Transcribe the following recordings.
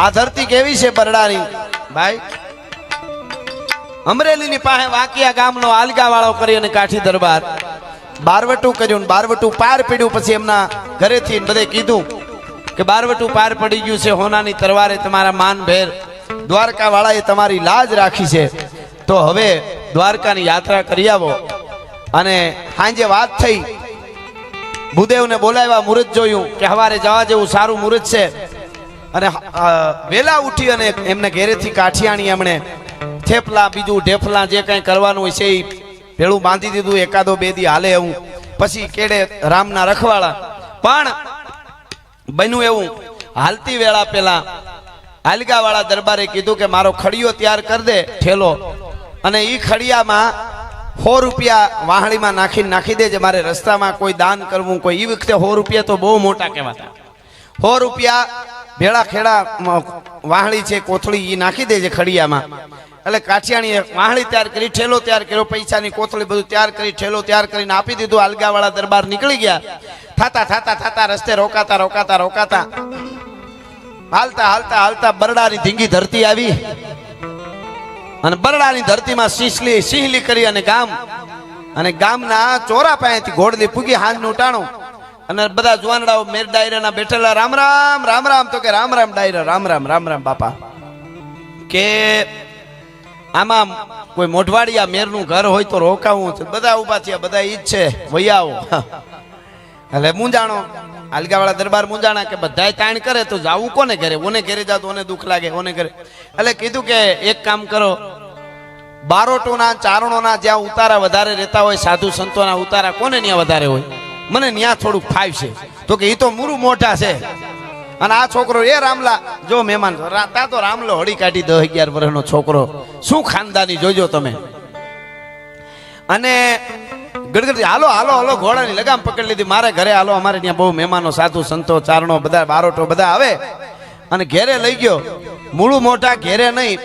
આ ધરતી કેવી છે બરડાની ભાઈ? અમરેલીની પાસે વાકિયા ગામનો આલગા વાળો કરી અને કાઠી દરબાર બારવટું કર્યું, બારવટું પાર પડ્યું. પછી એમના ઘરેથી બધે કીધું કે બારવટું પાર પડી ગયું છે, હોનાની તરવારે તમારા માન ભેર દ્વારકા વાળાએ તમારી લાજ રાખી છે, તો હવે દ્વારકાની યાત્રા કરી આવો. અને સાંજે વાત થઈ, ભૂદેવને બોલાવ્યા, મુહૂર્ત જોયું કે સવારે જવા જેવું સારું મુહૂર્ત છે. અને વેલા ઉઠી અને એમને ઘેરેથી કાઠિયાણી એમણે થેપલા બીજું ઢેફલા જે કંઈ કરવાનું હોય છે એ ભેળું બાંધી દીધું. એકાદો બે દી હાલે એવું. પછી કેડે રામના રખવાળા. પણ બન્યું એવું, હાલતી વેળા પેલા આલગા વાળા દરબારે કીધું કે મારો ખડિયો તૈયાર કરી દે ઠેલો, અને એ ખડિયામાં 100 રૂપિયા વાહણીમાં નાખી દેજે. મારે રસ્તામાં કોઈ દાન કરવું કોઈ. એ વખતે 100 રૂપિયા તો બહુ મોટા કહેવાતા. 100 રૂપિયા ભેળા ખેડા વાહણી છે કોથળી એ નાખી દેજે ખડિયામાં. એટલે કાઠિયાણીએ વાહણી તૈયાર કરી, ઠેલો તૈયાર કર્યો, પૈસાની કોથળી બધું તૈયાર કરી, ઠેલો તૈયાર કરીને આપી દીધું. આલગા વાળા દરબાર નીકળી ગયા. થાતા રસ્તે રોકાતા હાલતા બરડાની ધીંગી ધરતી આવી. અને બરડાની ધરતીમાં સિંહલી કરી અને ગામના ચોરા પાસેથી ઘોડલી પૂગી. હાંજનું ટાણું અને બધા જુવાનડાઓ મેર ડાયરાના બેઠેલા. રામ રામ તો કે રામ ડાયરા, રામ રામ બાપા. કે આમાં કોઈ મોઢવાડિયા મેરનું ઘર હોય તો રોકાવું. બધા ઉભા થયા, બધા ઈ જ છે, વૈયાઓ. એટલે મૂંઝાણો આલગાવાળા દરબાર મૂંઝાણા કે બધાય તાણ કરે તો જાવું કોને ઘરે? ઓને ઘરે જાવ તો ઓને દુઃખ લાગે, ઓને ઘરે. એટલે કીધું કે એક કામ કરો, બારોટોના ચારણોના જ્યાં ઉતારા વધારે રહેતા હોય, સાધુ સંતોના ઉતારા કોને ત્યાં વધારે હોય? મને ત્યાં થોડુંક ફાવ છે. તો કે એ તો મૂરું મોઢા છે. અને આ છોકરો એ રામલા જો મહેમાન તા તો રામલો હળી કાઢી 10-11 વર્ષનો છોકરો, શું ખાનદાની જોજો તમે. અને ગડગડ હાલો ઘોડાની લગામ પકડી લીધી. મારે ઘરે હાલો, અમારે ત્યાં બહુ મહેમાનો સાધુ સંતો ચારણો બધા બારોટો બધા આવે. અને ઘેરે લઈ ગયો. મૂળું મોઢા ઘેરે નહીં,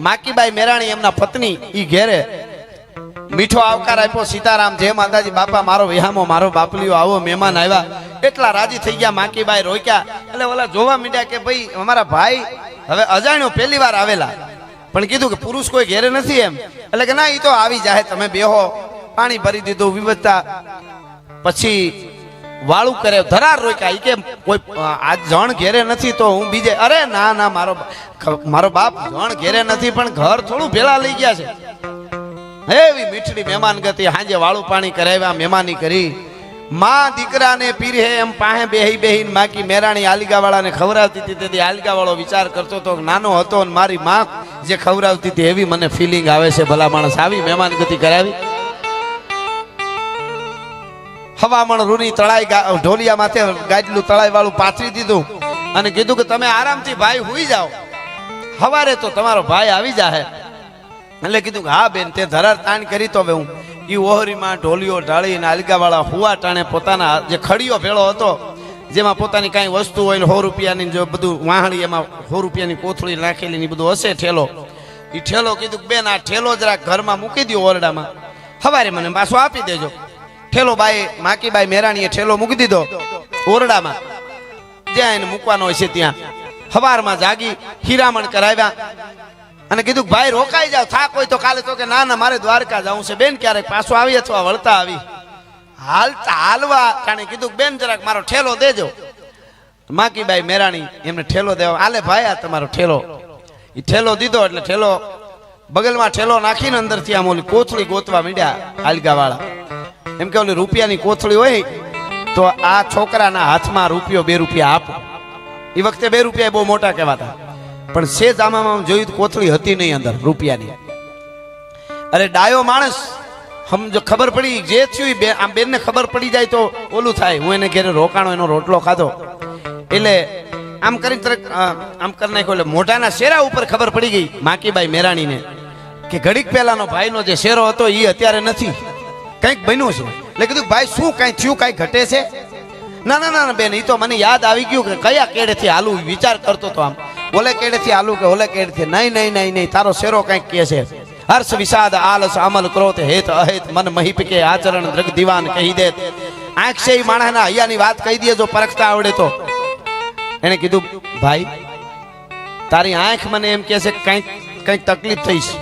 માકીબાઈ મેરાણી એમના પત્ની ઈ ઘેરે મીઠો આવકાર આપ્યો. સીતારામ જય માતાજી બાપા, મારો વિહામો, મારો બાપલીઓ, આવો મહેમાન આવ્યા. એટલા રાજી થઈ ગયા. માકીબાઈ રોક્યા. એટલે ઓલા જોવા માંડ્યા કે ભાઈ અમારા ભાઈ હવે અજાણ્યો પહેલી વાર આવેલા, પણ કીધું કે પુરુષ કોઈ ઘેરે નથી એમ. એટલે કે ના, ઈ તો આવી જાય, તમે બેહો. પાણી ભરી દીધું, વિવધતા. પછી વાળું કરે, ધરાર રોક્યા. ઈ કે કોઈ આ જણ ઘેરે નથી તો હું બીજે. અરે ના, મારો બાપ જણ ઘેરે નથી, પણ ઘર થોડું ભેળા લઈ ગયા છે. એવી મીઠડી મહેમાન ગતિ. હાંજે વાળું પાણી કરાવ્યા, મહેમાની કરી. માં દીકરાને પીરે એમ પાસે બેહીને માકી મેરાણી આલગા વાળાને ખવડાવતી હતી. તેથી આલગા વાળો વિચાર કરતો હતો, નાનો હતો અને મારી માં જે ખવડાવતી હતી એવી મને ફિલિંગ આવે છે. ભલા માણસ આવી મહેમાન ગતિ કરાવી. હવામણ રૂની તળાઈ ઢોલિયા માથે ગાડલું તળાઈ વાળું પાથરી દીધું. અને કીધું કે તમે આરામથી ભાઈ હુઈ જાઓ, સવારે તો તમારો ભાઈ આવી જાય. એટલે કીધું કે હા બેન, તે ધરાર તાણ કરી. તો હવે હું ઈ ઓહરીમાં ઢોલિયો ઢાળીને આલગા વાળા હુવા ટાણે પોતાના જે ખડીયો ભેળો હતો, જેમાં પોતાની કાંઈ વસ્તુ હોય 100 રૂપિયાની જો બધું વાહણી, એમાં 100 રૂપિયાની કોથળી નાખેલી ની બધું હશે ઠેલો. એ ઠેલો કીધું બેન આ ઠેલો જરાક ઘરમાં મૂકી દો ઓરડામાં, સવારે મને પાછો આપી દેજો. ઠેલો બાઈ માકીબાઈ મેરાણીએ ઠેલો મૂકી દીધો ઓરડામાં, જ્યાં એને મૂકવાનો હોય છે ત્યાં. સવારમાં જાગી હીરામણ કરાવ્યા અને કીધું ભાઈ રોકાઈ જાવ, થાક હોય તો કાલે. તો કે ના મારે દ્વારકા જવું છે બેન, ક્યારેક પાછો આવી અથવા વળતા આવી. હાલવા કાણે કીધું બેન જરાક મારો ઠેલો દેજો. માકીબાઈ મેરાણી એમને ઠેલો દેવા. આલે ભાઈ આ તમારો ઠેલો. એ ઠેલો દીધો. એટલે ઠેલો બગલમાં ઠેલો નાખીને અંદરથી આમ ઓલી કોથળી ગોતવા માંડ્યા આલગા વાળા. એમ કે ઓલી રૂપિયાની કોથળી હોય તો આ છોકરાના હાથમાં રૂપિયો 2 રૂપિયા આપો. એ વખતે 2 રૂપિયા બહુ મોટા કહેવાતા, પણ સેજ આમાં જોયું કોથળી હતી નહીં અંદર રૂપિયાની. અરે ડાયો માણસ સમજો, ખબર પડી જે થયું આમ બેનને ખબર પડી જાય તો ઓલું થાય. હું એને ઘેરે રોકાણો, એનો રોટલો ખાધો. એટલે આમ કરી નાખ્યો. એટલે મોઢાના શેરા ઉપર ખબર પડી ગઈ માકીબાઈ મેરાણીને કે ઘડીક પહેલાનો ભાઈનો જે શેરો હતો એ અત્યારે નથી, કંઈક બન્યું છે. એટલે કીધું ભાઈ શું કાંઈ થયું, કાંઈ ઘટે છે? ના બેન, એ તો મને યાદ આવી ગયું કે કયા કેડેથી હાલું વિચાર કરતો હતો. આમ ઓલે કેડેથી હાલું કે ઓલે કેડેથી. નહીં, તારો શેરો કંઈક કે છે. હર્ષ વિષાદ આલસ અમલ ક્રોધ હેત અહેત મન મહિપ કે આચરણ દ્રગ દીવાન કહી દે. આંખ છે માણસના હૈયાની વાત કહી દે જો પરખતા આવડે તો. એને કીધું ભાઈ તારી આંખ મને એમ કહે છે કંઈક કંઈક તકલીફ થઈ છે.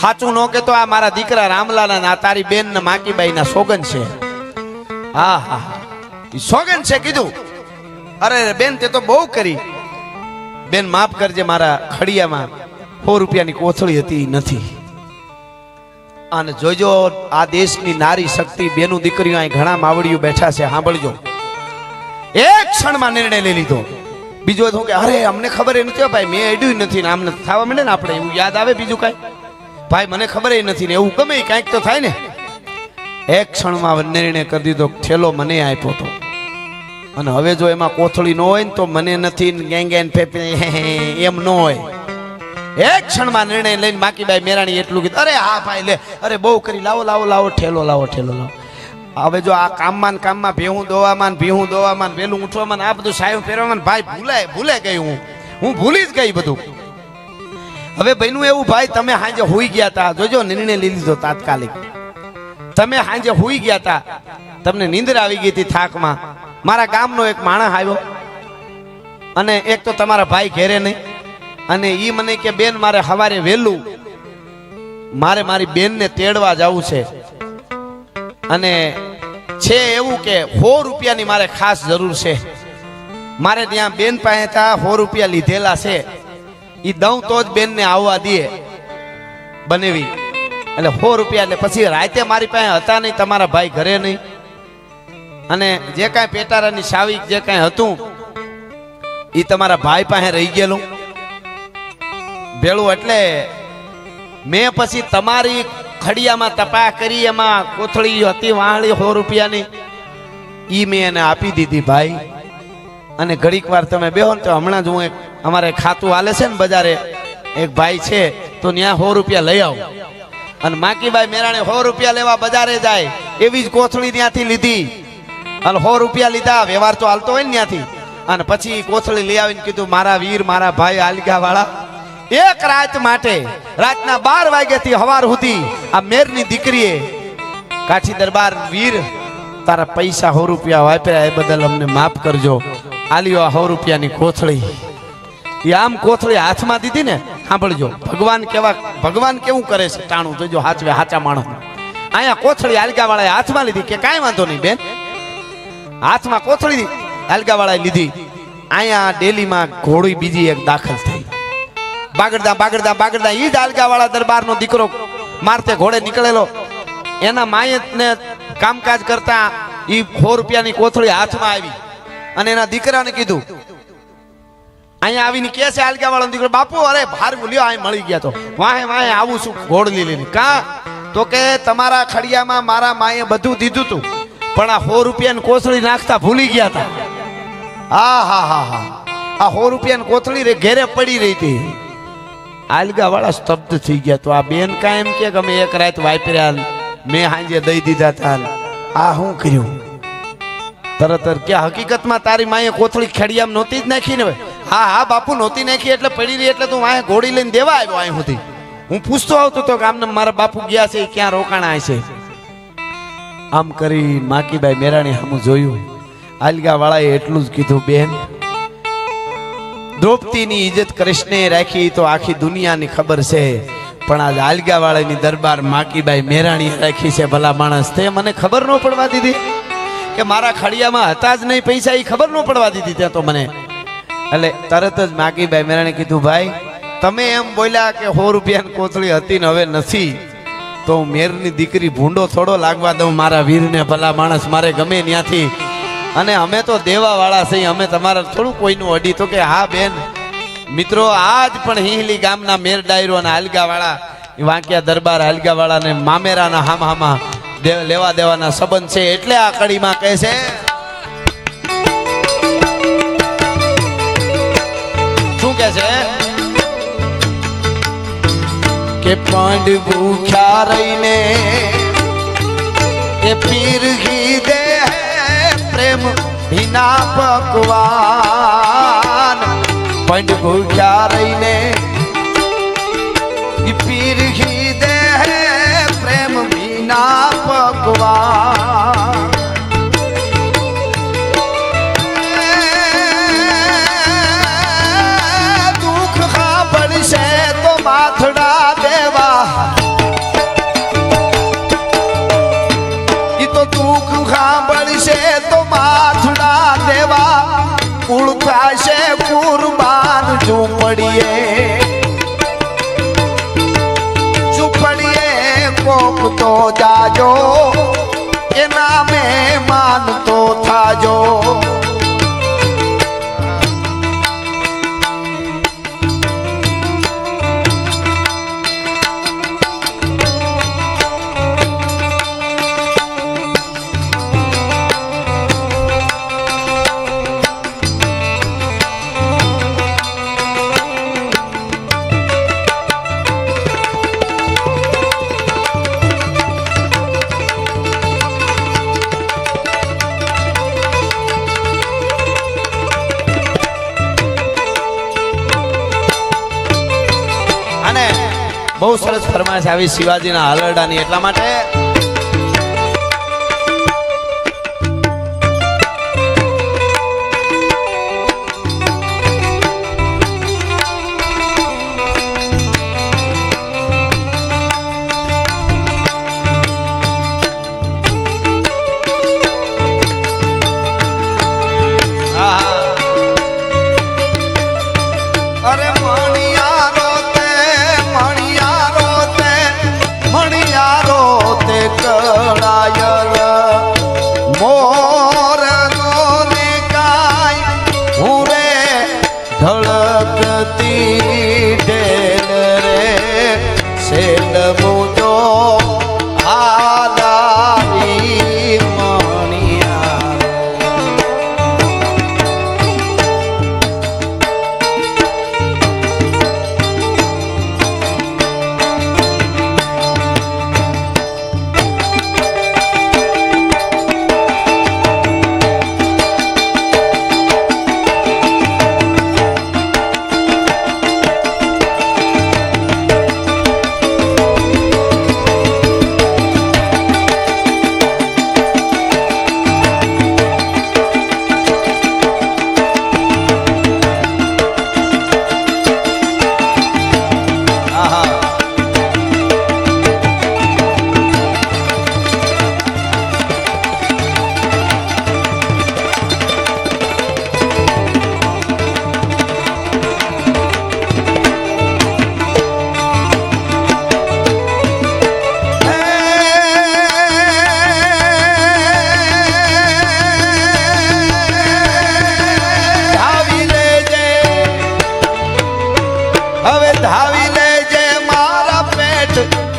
સાચું ન કે તો આ મારા દીકરા રામલાના આ તારી બેન ને માકીબાઈ ના સોગન છે. હા હા હા સોગન છે કીધું. અરે બેન તે તો બહુ કરી. બેન માફ કરજે, મારા ખડિયામાં 100 રૂપિયાની કોથળી હતી નથી. અને જોજો આ દેશની નારી શક્તિ બેનું દીકરીઓ અહીં ઘણા માવડીઓ બેઠા છે, સાંભળજો. એક ક્ષણમાં નિર્ણય લઈ લીધો. બીજો શું કે અરે અમને ખબર એ નથી ભાઈ, મેં એડ્યું નથી ને આમને થવા મળે ને આપણે એવું યાદ આવે. બીજું કાંઈ ભાઈ મને ખબર એ નથી ને એવું ગમે કાંઈક તો થાય ને. એક ક્ષણમાં નિર્ણય કરી દીધો, થેલો મને આપ્યો હતો અને હવે જો એમાં કોથળી ન હોય ને તો મને નથી ગેંગેન ફેફે એમ ન હોય. એક ક્ષણમાં નિર્ણય લઈને માકીબાઈ મેરાણી એટલું કીધું, અરે હા ભાઈ લે, અરે બહુ કરી, લાવો લાવો લાવો ઠેલો લાવો ઠેલો લાવો. હવે જો આ કામમાં ભેહું દોવામાં ભીહું દોવામાં વેલું ઉઠવામાં આ બધું સાયું ફેરવામાં ભાઈ ભૂલે ગઈ. હું ભૂલી જ ગઈ બધું. હવે બન્યું એવું ભાઈ, તમે હાંજે હોઈ ગયા હતા. જોજો નિર્ણય લઈ લીધો તાત્કાલિક. તમે હાંજે હોઈ ગયા હતા, તમને નીંદર આવી ગઈ હતી થાકમાં. મારા ગામનો એક માણસ આવ્યો અને એક તો તમારા ભાઈ ઘેરે નહીં, અને ઈ મને કે બેન મારે સવારે વહેલું મારે મારી બેનને તેડવા જવું છે અને છે એવું કે 100 રૂપિયાની મારે ખાસ જરૂર છે. મારે ત્યાં બેન પાસે 100 રૂપિયા લીધેલા છે, એ દઉં તો જ બેનને આવવા દે બનેવી. એટલે 100 રૂપિયા એટલે પછી રાતે મારી પાસે હતા નહીં, તમારા ભાઈ ઘરે નહીં, અને જે કાંઈ પેટારાની સાવિક જે કાંઈ હતું એ તમારા ભાઈ પાસે રહી ગયેલું ભેળું. એટલે મેં પછી તમારી ખડિયામાં તપાસ કરી, એમાં કોથળી હતી વાહળી 100 રૂપિયાની, ઈ મેં એને આપી દીધી ભાઈ. અને ઘડીક વાર તમે બેહો ને તો હમણાં જ હું એક અમારે ખાતું હાલે છે ને બજારે, એક ભાઈ છે તો ત્યાં 100 રૂપિયા લઈ આવું. અને માકીબાઈ મેરાણે 100 રૂપિયા લેવા બજારે જાય એવી જ કોથળી ત્યાંથી લીધી અને 100 રૂપિયા લીધા. વ્યવહાર તો હાલતો હોય ને ત્યાંથી. અને પછી કોથળી લઈ આવીને કીધું, મારા વીર મારા ભાઈ આલગા વાળા, એક રાત માટે રાતના 12 વાગ્યાથી સવાર સુધી આ મેરની દીકરીએ કાઠી દરબાર વીર તારા પૈસા 100 રૂપિયા વાપર્યા એ બદલ અમને માફ કરજો. આલ્યો આ 100 રૂપિયાની કોથળી. એ આમ કોથળી હાથમાં દીધી ને, સાંભળજો ભગવાન કેવું કરે છે ટાણું જોજો. હાચવે હાચા માણસ. અહીંયા કોથળી આલગા વાળાએ હાથમાં લીધી કે કાંઈ વાંધો નહીં બેન, હાથમાં કોથળી આલગા વાળાએ લીધી. અહીંયા ડેલીમાં ઘોડી બીજી એક દાખલ થઈ. બાગડદા બાગડદા બાગડદા ઈ જ આલગા વાળા દરબારનો દીકરો મારતે ઘોડે નીકળેલો. એના માયતને કામકાજ કરતા ઈ 100 રૂપિયાની કોથળી હાથમાં આવી અને એના દીકરાને કીધું, અહીંયા આવીને કે છે આલગા વાળો દીકરો, બાપુ અરે ભાર લ્યો અહીં મળી ગયા. તો વાહે વાહે આવું છું ઘોડલી લઈને. કા તો કે તમારા ખડિયામાં મારા માએ બધું દીધું તું, પણ આ 100 રૂપિયાની કોથળી નાખતા ભૂલી ગયા હતા. હા હા હા હા આ 100 રૂપિયાની કોથળી ઘેરે પડી રહી હતી. આલગા વાળા સ્તબ્ધ થઈ ગયા. તો આ બેન કાંઈ એમ કે અમે એક રાત વાપર્યા, મેં હાંજે દઈ દીધા હતા, આ શું કર્યું? તરત કે હકીકતમાં તારી માએ કોથળી ખડિયામાં નહોતી જ નાખી ને. હા હા બાપુ નહોતી નાખી એટલે પડી રહી, એટલે તું વાંહે ઘોડી લઈને દેવા આવ્યો અહીં સુધી. હું પૂછતો આવતો તો કે આમને મારા બાપુ ગયા છે ક્યાં રોકાણા છે. આમ કરી માકીબાઈ મેરાણી સામું જોયું. આલગા વાળાએ એટલું જ કીધું, બેન દ્રૌપદીની ઇજ્જત કૃષ્ણે રાખી તો આખી દુનિયાની ખબર છે, પણ આજ આલગા વાળાની દરબાર માકીબાઈ મેરાણીએ રાખી છે. ભલા માણસ તે મને ખબર ન પડવા દીધી કે મારા ખડિયામાં હતા જ નહીં પૈસા, એ ખબર ન પડવા દીધી ત્યાં તો મને. એટલે તરત જ માકીબાઈ મેરાણે કીધું, ભાઈ તમે એમ બોલ્યા કે 100 રૂપિયાની કોથળી હતી ને હવે નથી, તો હું મેરની દીકરી ભૂંડો થોડો લાગવા દઉં મારા વીરને? ભલા માણસ મારે ગમે ત્યાંથી, અને અમે તો દેવા વાળા છીએ, અમે તમારા થોડું કોઈનું અડી. તો કે હા બેન, મિત્રો આજ પણ હિંહલી ગામના મેર ડાયરો અને આલગા વાળા વાંકિયા દરબાર આલગા વાળા ને મામેરાના હામાં લેવા દેવાના સંબંધ છે. એટલે આ કડીમાં કહે છે, શું કહે છે કે પાંડ ભૂખ્યા રહીને એ પીર ઘી દે પ્રેમ ભીના પકવાન. પાંડ ભૂખ્યા રહીને એ પીર ઘી દે પ્રેમ ભીના પકવાન. દુઃખ દુઃખ સાંભળશે તો માથડા દેવા કુળ થશે કુરબાન ઝૂંપડીએ કોક તો જાજો એના મહેમાન તો થાજો બહુ સરસ ફરમાઈશ આવી શિવાજીના હાલરડાની એટલા માટે અરે કળાયર મોર નો નિકાય હું રે ધડકતી ઢેલ રે શેલ મુજો આદારી મણિયા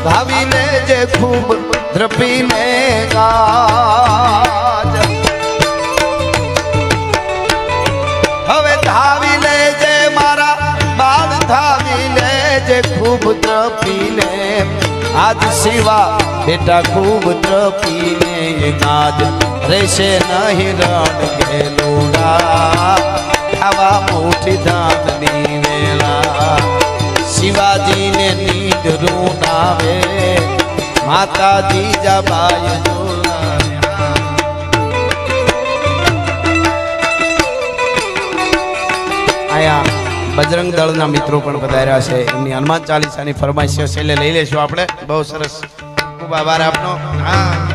ભાવી લેજે ખૂબ દ્રપીને ગાજ હવે ધાવી લેજે મારા બાળ ધાવી લેજે ખૂબ દ્રપીને આજ શિવા બેટા ખૂબ દ્રપીને ગાજ રહેશે નહીં રણ ગેલુડા ખાવા મોટી ધામની વેલા શિવાજીને નીંદ રૂનાવે માતાજી જબાય આયા બજરંગ દળના મિત્રો પણ પધાર્યા છે એમની હનુમાન ચાલીસાની ફરમાઈશો છેલ્લે લઈ લેશું આપણે બહુ સરસ ખૂબ આભાર આપનો હા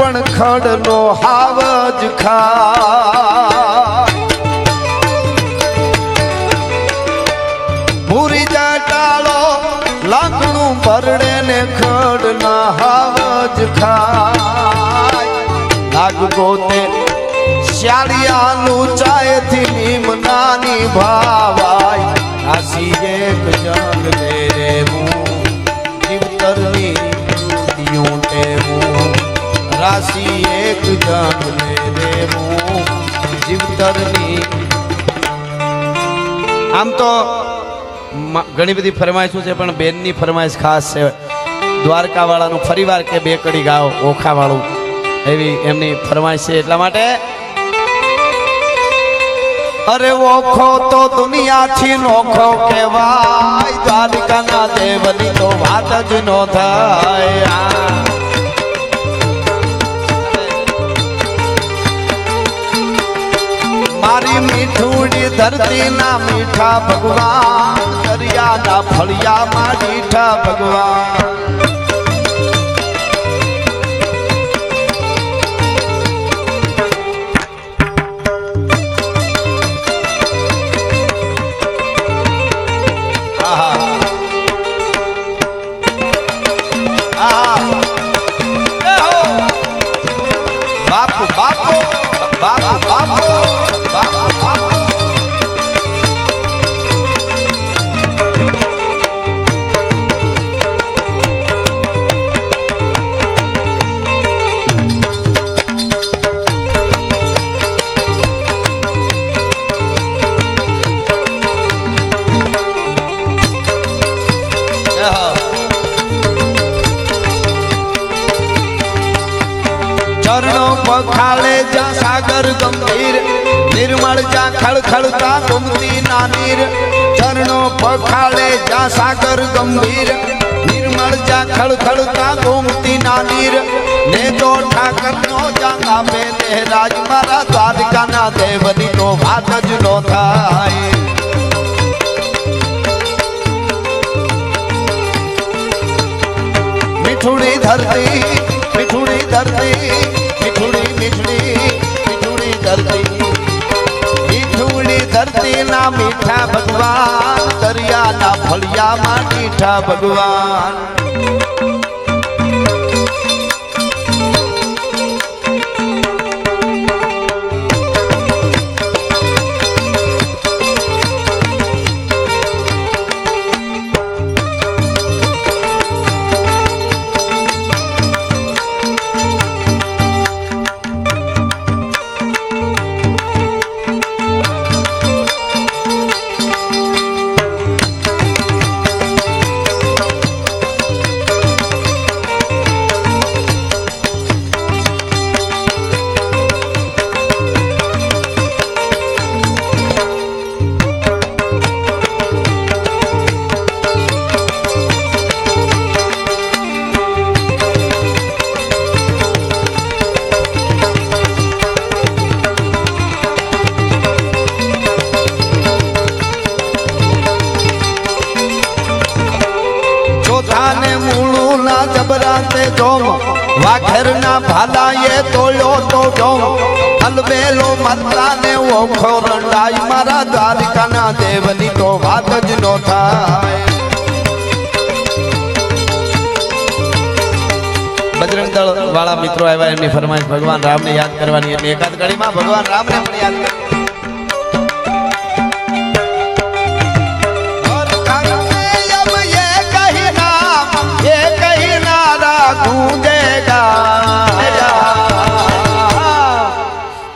પણ ખડનો હાવજ ખા ભૂરી જાટાળો લાકડું ભરડે ને ખડના હાવજ ખાય લાગ ગોતે શાળિયાનું ચાયથી નિમનાની ભાવાય રાશી એક જંગ દે રેવું જીવતરની મૂર્તિયું ટેવું રાશી એક જંગ દે રેવું જીવતરની આમ તો ઘણી બધી ફરમાઈશો છે પણ બેનની ફરમાઈશ ખાસ છે દ્વારકા વાળાનું ફરીવાર કે બે કડી ગાઓ ઓખા વાળું એવી એમની ફરમાઈશ છે એટલા માટે અરે ઓખો તો દુનિયાથી નોખો કહેવાય દ્વારકાના દેવની તો વાત જ નો થાય મારી મીઠુડી ધરતીના મીઠા ભગવાન દરિયાના ફળિયામાં મીઠા ભગવાન બાપુ બાપુ બાપુ બાપુ ચરણો પખાળે જા સાગર ગંભીર નિર્મળ જા ખળખળતા ગોમતી ના નીર ચરણો પખાળે જા સાગર ગંભીર નિર્મળ જા ખળખળતા ગોમતી ના નીર ને જો ઠાકરનો જાંગા પે રાજ મારા દ્વારકાના દેવની તો વાત જ નો થાય મીઠુડી ધરતી મીઠુડી ધરતી મીઠુડી મીઠડી મીઠુડી ધરતી મીઠુડી ધરતી ના મીઠા ભગવાન દરિયાના ફળિયામાં મીઠા ભગવાન ને મૂળું ના જબરાતે જોમ વાઘેરના ભાલાએ તોડ્યો તો જોમ અલબેલો મતલા ને ઓખો રંડાઈ મારા દ્વારકાના દેવની તો વાત જ નો થાય બજરંગ દળ વાળા મિત્રો આવ્યા એમની ફરમાઈશ ભગવાન રામને યાદ કરવાની એટલે એકાદ ઘડીમાં ભગવાન રામને પણ યાદ કરવાની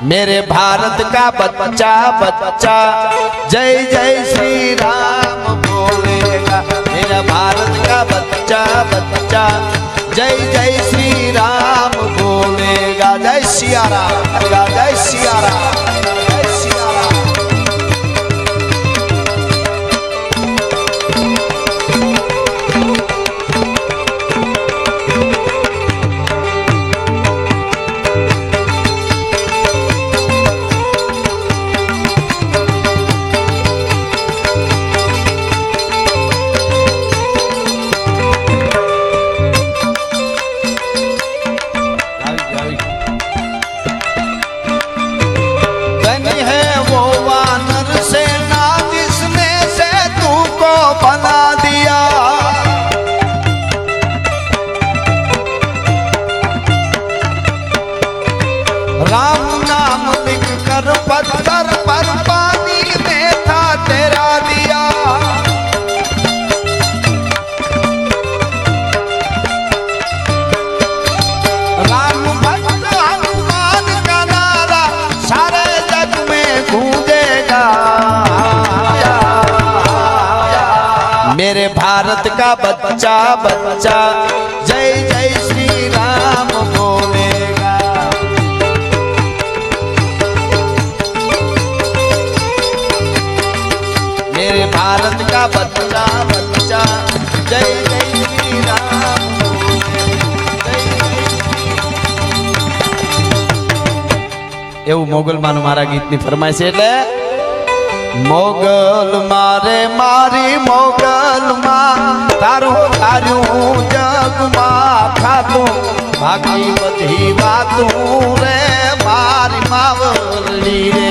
मेरे भारत का बच्चा बच्चा जय जय श्री राम बोलेगा मेरा भारत का बच्चा बच्चा जय जय श्री राम बोलेगा जय सिया राम जय सिया राम जय सिया राम આવી राम नाम लिख कर पत्थर पर पानी में था तेरा दिया। राम भक्त हनुमान का नारा सारे जग में गूंजेगा। मेरे भारत का बच्चा बच्चा जय जय श्री राम बोलेगा। मेरे भारत का बच्चा बच्चा जय जय श्री राम बोलेगा। એવું મોગલમાં મારા ગીતની ફરમાય છે એટલે મોગલ મારે મારી મોગલ માં તારું તારું જગમાં ખાતું બાકી બધી વાતું રે મારી માવલી રે।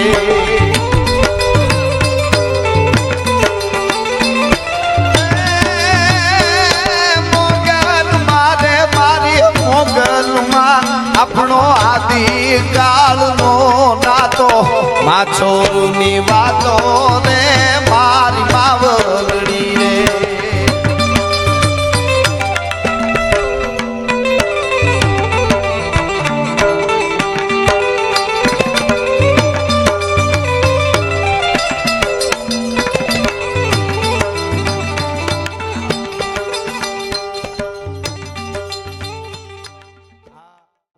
મોગલ મારે મારી મોગલ માં આપણો આદિ કાળનો નાતો માછોરની વાતો ને માર